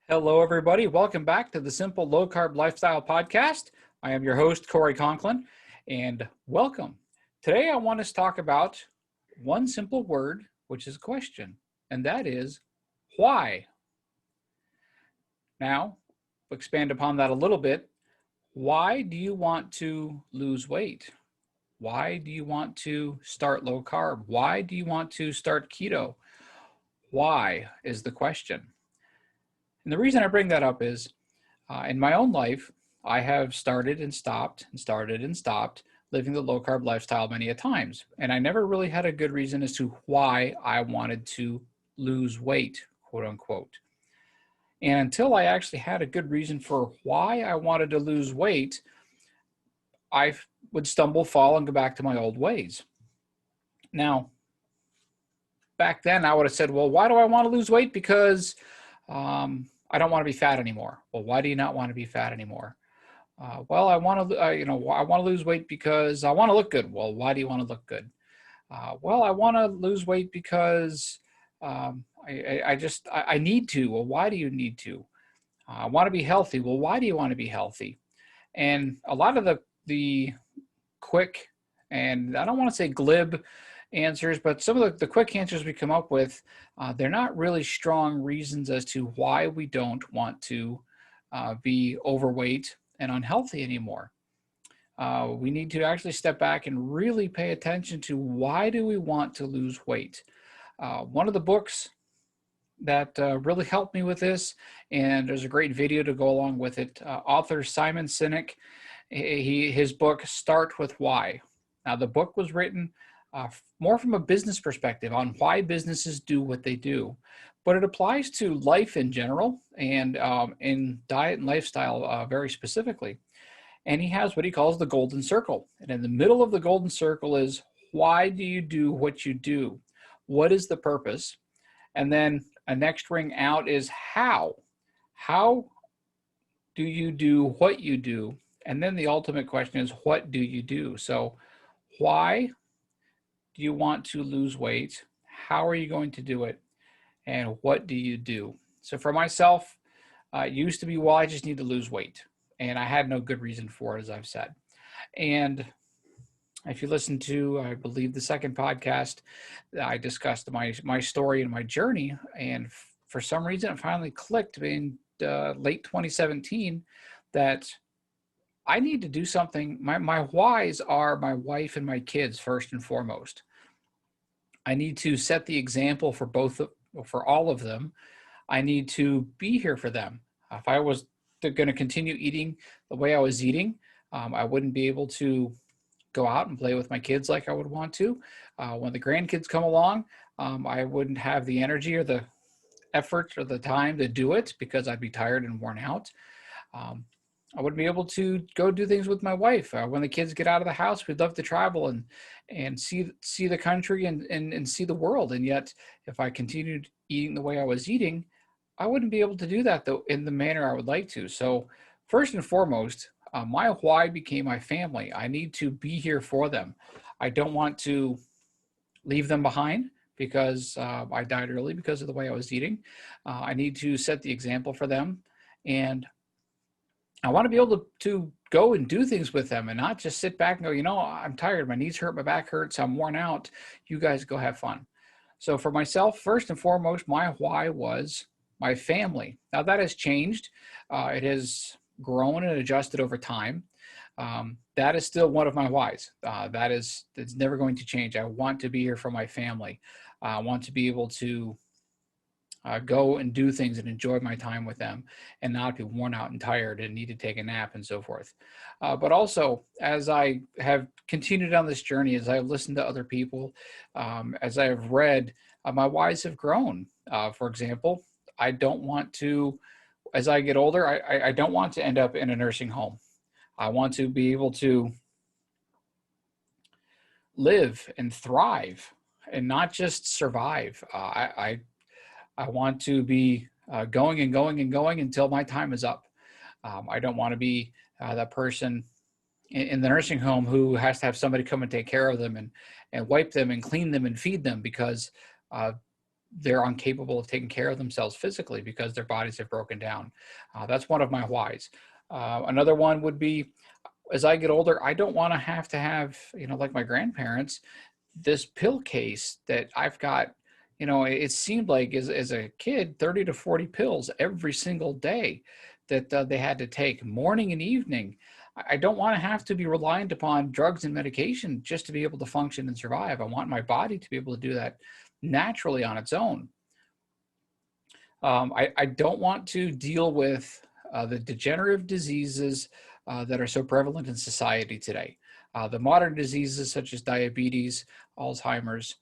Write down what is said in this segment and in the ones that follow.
Hello, everybody. Welcome back to the Simple Low Carb Lifestyle Podcast. I am your host, Corey Conklin, and welcome. Today, I want us to talk about one simple word, which is a question, and that is why. Now, expand upon that a little bit. Why do you want to lose weight? Why do you want to start low carb? Why do you want to start keto? Why is the question. And the reason I bring that up is in my own life, I have started and stopped and started and stopped living the low carb lifestyle many a times. And I never really had a good reason as to why I wanted to lose weight, quote unquote. And until I actually had a good reason for why I wanted to lose weight, I would stumble, fall, and go back to my old ways. Now, back then I would have said, well, why do I want to lose weight? Because I don't want to be fat anymore. Well, why do you not want to be fat anymore? Well, I want to, I want to lose weight because I want to look good. Well, why do you want to look good? Well, I want to lose weight because I need to. Well, why do you need to? I want to be healthy. Well, why do you want to be healthy? And a lot of the quick, and I don't want to say glib answers, but some of the quick answers we come up with, they're not really strong reasons as to why we don't want to be overweight and unhealthy anymore. We need to actually step back and really pay attention to why do we want to lose weight. One of the books that really helped me with this, and there's a great video to go along with it, author Simon Sinek, his book, Start With Why. Now, the book was written more from a business perspective on why businesses do what they do, but it applies to life in general and in diet and lifestyle very specifically. And he has what he calls the golden circle. And in the middle of the golden circle is, why do you do what you do? What is the purpose? And then a next ring out is how. How do you do what you do? And then the ultimate question is, what do you do? So why do you want to lose weight? How are you going to do it? And what do you do? So for myself, it used to be, well, I just need to lose weight. And I had no good reason for it, as I've said. And if you listen to, I believe, the second podcast, I discussed my story and my journey. And for some reason, it finally clicked in late 2017 that I need to do something. My whys are my wife and my kids first and foremost. I need to set the example for all of them. I need to be here for them. If I was going to continue eating the way I was eating, I wouldn't be able to go out and play with my kids like I would want to. When the grandkids come along, I wouldn't have the energy or the effort or the time to do it because I'd be tired and worn out. I wouldn't be able to go do things with my wife. When the kids get out of the house, we'd love to travel and see the country and see the world. And yet, if I continued eating the way I was eating, I wouldn't be able to do that though in the manner I would like to. So first and foremost, my why became my family. I need to be here for them. I don't want to leave them behind because I died early because of the way I was eating. I need to set the example for them. And I want to be able to go and do things with them and not just sit back and go, I'm tired. My knees hurt. My back hurts. I'm worn out. You guys go have fun. So for myself, first and foremost, my why was my family. Now that has changed. It has grown and adjusted over time. That is still one of my whys. It's never going to change. I want to be here for my family. I want to be able to go and do things and enjoy my time with them and not be worn out and tired and need to take a nap and so forth. But also, as I have continued on this journey, as I've listened to other people, as I have read, my whys have grown. For example, I don't want to, as I get older, I don't want to end up in a nursing home. I want to be able to live and thrive and not just survive. I want to be going and going and going until my time is up. I don't want to be that person in the nursing home who has to have somebody come and take care of them and wipe them and clean them and feed them because they're incapable of taking care of themselves physically because their bodies have broken down. That's one of my whys. Another one would be, as I get older, I don't want to have, like my grandparents, this pill case that I've got. It seemed like as a kid, 30 to 40 pills every single day that they had to take morning and evening. I don't want to have to be reliant upon drugs and medication just to be able to function and survive. I want my body to be able to do that naturally on its own. I don't want to deal with the degenerative diseases that are so prevalent in society today. The modern diseases such as diabetes, Alzheimer's,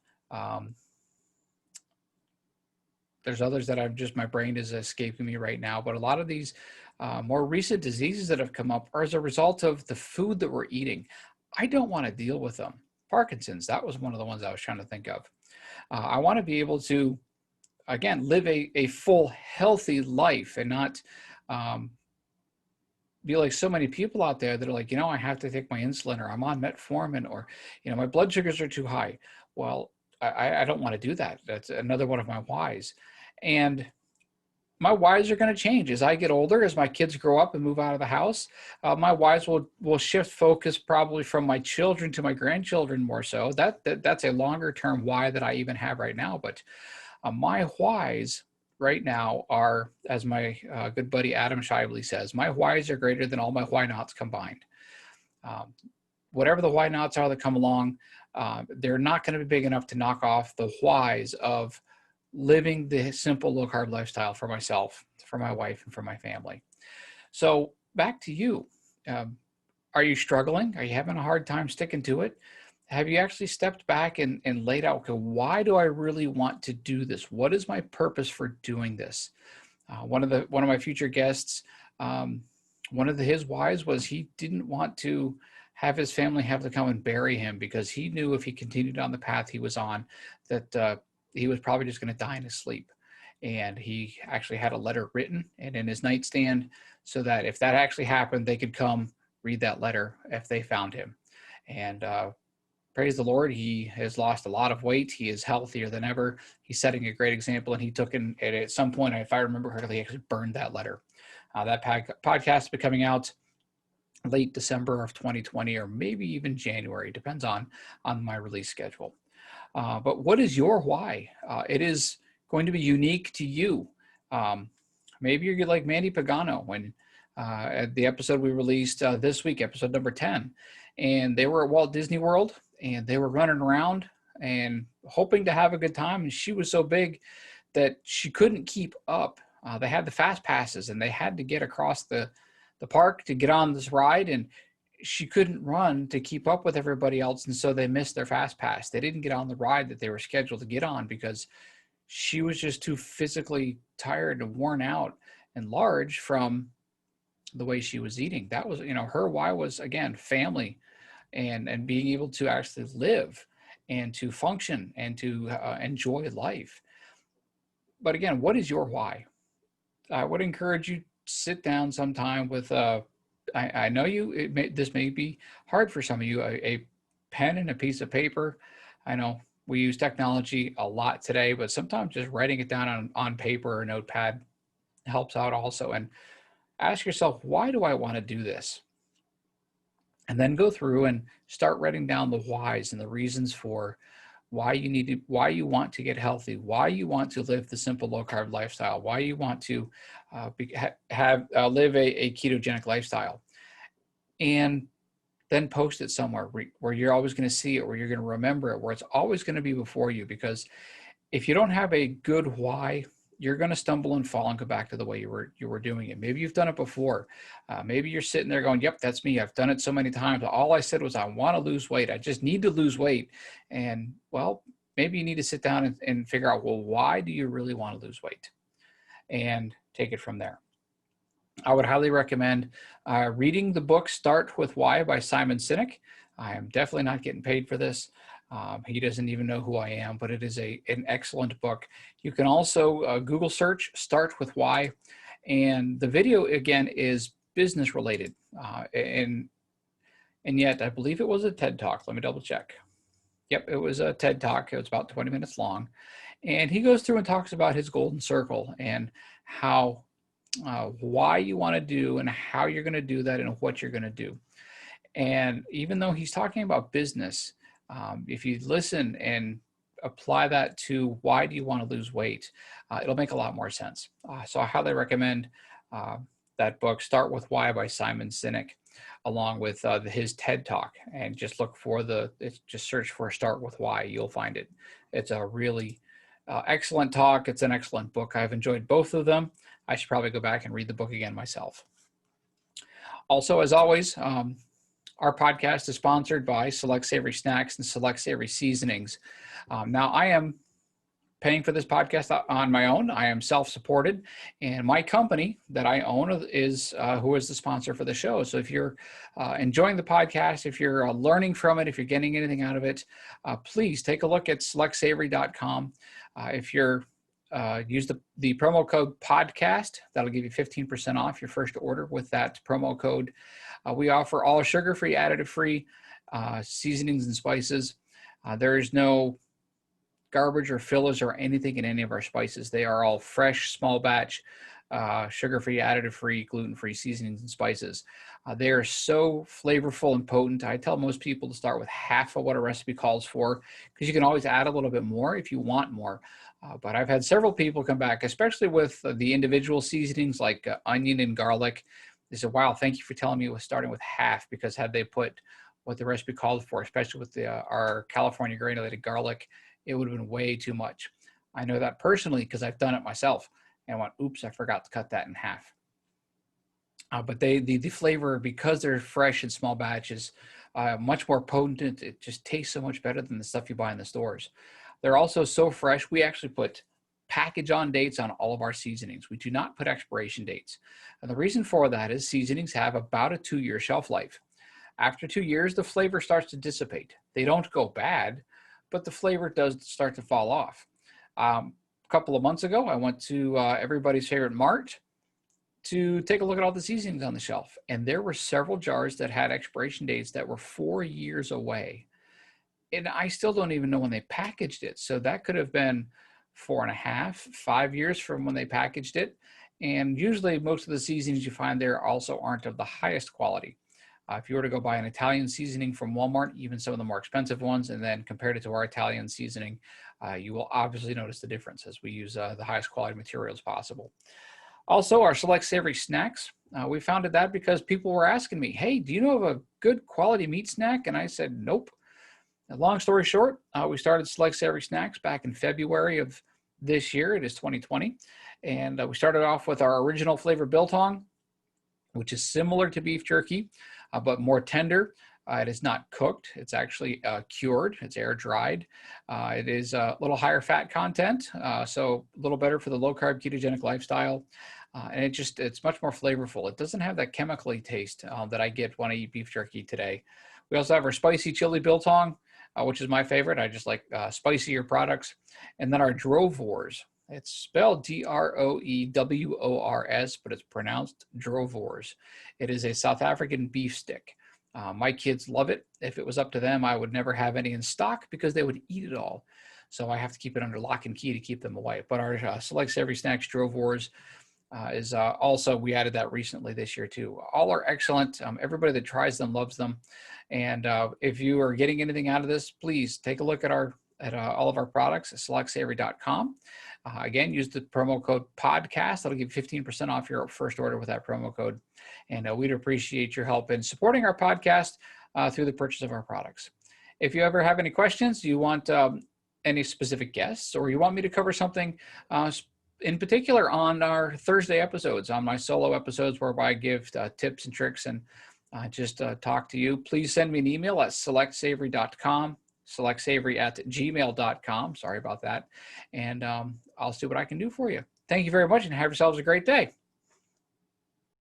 there's others that my brain is escaping me right now, but a lot of these more recent diseases that have come up are as a result of the food that we're eating. I don't want to deal with them. Parkinson's, that was one of the ones I was trying to think of. I want to be able to, again, live a full, healthy life and not be like so many people out there that are like, I have to take my insulin, or I'm on metformin, or, my blood sugars are too high. Well, I don't want to do that. That's another one of my whys. And my whys are going to change as I get older, as my kids grow up and move out of the house. My whys will shift focus probably from my children to my grandchildren more so. That's a longer term why that I even have right now. But my whys right now are, as my good buddy Adam Shively says, my whys are greater than all my why nots combined. Whatever the why nots are that come along, they're not going to be big enough to knock off the whys of living the simple low carb lifestyle for myself, for my wife, and for my family. So back to you. Are you struggling? Are you having a hard time sticking to it? Have you actually stepped back and laid out, okay, why do I really want to do this? What is my purpose for doing this? One of my future guests, his whys was he didn't want to have his family have to come and bury him, because he knew if he continued on the path he was on, that he was probably just going to die in his sleep. And he actually had a letter written and in his nightstand, so that if that actually happened, they could come read that letter if they found him. And praise the Lord, he has lost a lot of weight. He is healthier than ever. He's setting a great example, and he took in, at some point, if I remember correctly, he actually burned that letter. That podcast will be coming out late December of 2020, or maybe even January, depends on my release schedule. But what is your why? It is going to be unique to you. Maybe you're like Mandy Pagano when at the episode we released this week, episode number 10, and they were at Walt Disney World, and they were running around and hoping to have a good time. And she was so big that she couldn't keep up. They had the fast passes, and they had to get across the park to get on this ride, and she couldn't run to keep up with everybody else. And so they missed their fast pass. They didn't get on the ride that they were scheduled to get on because she was just too physically tired and worn out and large from the way she was eating. That was, her why was, again, family and being able to actually live and to function and to enjoy life. But again, what is your why? I would encourage you to sit down sometime with, I know this may be hard for some of you, a pen and a piece of paper. I know we use technology a lot today, but sometimes just writing it down on paper or notepad helps out also. And ask yourself, why do I want to do this? And then go through and start writing down the whys and the reasons for why you want to get healthy, why you want to live the simple low carb lifestyle, why you want to live a ketogenic lifestyle, and then post it somewhere where you're always going to see it, where you're going to remember it, where it's always going to be before you. Because if you don't have a good why, you're going to stumble and fall and go back to the way you were doing it. Maybe you've done it before. Maybe you're sitting there going, yep, that's me. I've done it so many times. All I said was, I want to lose weight. I just need to lose weight. And well, maybe you need to sit down and figure out, well, why do you really want to lose weight? And take it from there. I would highly recommend reading the book Start With Why by Simon Sinek. I am definitely not getting paid for this. He doesn't even know who I am, but it is an excellent book. You can also Google search Start With Why. And the video, again, is business related. And yet I believe it was a TED Talk. Let me double check. Yep, it was a TED Talk. It was about 20 minutes long. And he goes through and talks about his golden circle and how, why you want to do and how you're going to do that and what you're going to do. And even though he's talking about business, if you listen and apply that to why do you want to lose weight, it'll make a lot more sense. So I highly recommend that book, Start With Why by Simon Sinek, along with his TED Talk. And just look for just search for Start With Why. You'll find it. It's a really excellent talk. It's an excellent book. I've enjoyed both of them. I should probably go back and read the book again myself. Also, as always, our podcast is sponsored by Select Savory Snacks and Select Savory Seasonings. Now, I am paying for this podcast on my own. I am self-supported, and my company that I own is who is the sponsor for the show. So if you're enjoying the podcast, if you're learning from it, if you're getting anything out of it, please take a look at selectsavory.com. If you're use the promo code podcast, that'll give you 15% off your first order with that promo code. We offer all sugar-free, additive-free seasonings and spices. There is no garbage or fillers or anything in any of our spices. They are all fresh, small batch, sugar-free, additive-free, gluten-free seasonings and spices. They are so flavorful and potent. I tell most people to start with half of what a recipe calls for, because you can always add a little bit more if you want more. But I've had several people come back, especially with the individual seasonings like onion and garlic. They said, wow, thank you for telling me it was starting with half, because had they put what the recipe called for, especially with our California granulated garlic, it would have been way too much. I know that personally because I've done it myself and went, oops, I forgot to cut that in half. But the flavor, because they're fresh in small batches, much more potent. It just tastes so much better than the stuff you buy in the stores. They're also so fresh. We actually put package on dates on all of our seasonings. We do not put expiration dates. And the reason for that is seasonings have about a 2-year shelf life. After 2 years, the flavor starts to dissipate. They don't go bad, but the flavor does start to fall off. A couple of months ago, I went to everybody's favorite Mart to take a look at all the seasonings on the shelf. And there were several jars that had expiration dates that were 4 years away. And I still don't even know when they packaged it. So that could have been 4.5, 5 years from when they packaged it. And usually most of the seasonings you find there also aren't of the highest quality. If you were to go buy an Italian seasoning from Walmart, even some of the more expensive ones, and then compared it to our Italian seasoning, you will obviously notice the difference, as we use the highest quality materials possible. Also, our Select Savory Snacks, we founded that because people were asking me, hey, do you know of a good quality meat snack? And I said, nope. And long story short, we started Select Savory Snacks back in February of this year. It is 2020. And we started off with our original flavor biltong, which is similar to beef jerky, but more tender. It is not cooked. It's actually cured. It's air dried. It is a little higher fat content, so a little better for the low carb ketogenic lifestyle. And it's much more flavorful. It doesn't have that chemically taste that I get when I eat beef jerky today. We also have our spicy chili biltong, which is my favorite. I just like spicier products. And then our Drovors. It's spelled Droewors, but it's pronounced Drovors. It is a South African beef stick. My kids love it. If it was up to them, I would never have any in stock because they would eat it all. So I have to keep it under lock and key to keep them away. But our Select Savory Snacks Drovors is also, we added that recently this year too. All are excellent. Everybody that tries them loves them. And if you are getting anything out of this, please take a look at all of our products at selectsavory.com. Again, use the promo code podcast. That'll give you 15% off your first order with that promo code. And we'd appreciate your help in supporting our podcast through the purchase of our products. If you ever have any questions, you want any specific guests, or you want me to cover something in particular on our Thursday episodes, on my solo episodes whereby I give tips and tricks and just talk to you, please send me an email at selectsavory.com. selectsavory@gmail.com. Sorry about that. And I'll see what I can do for you. Thank you very much and have yourselves a great day.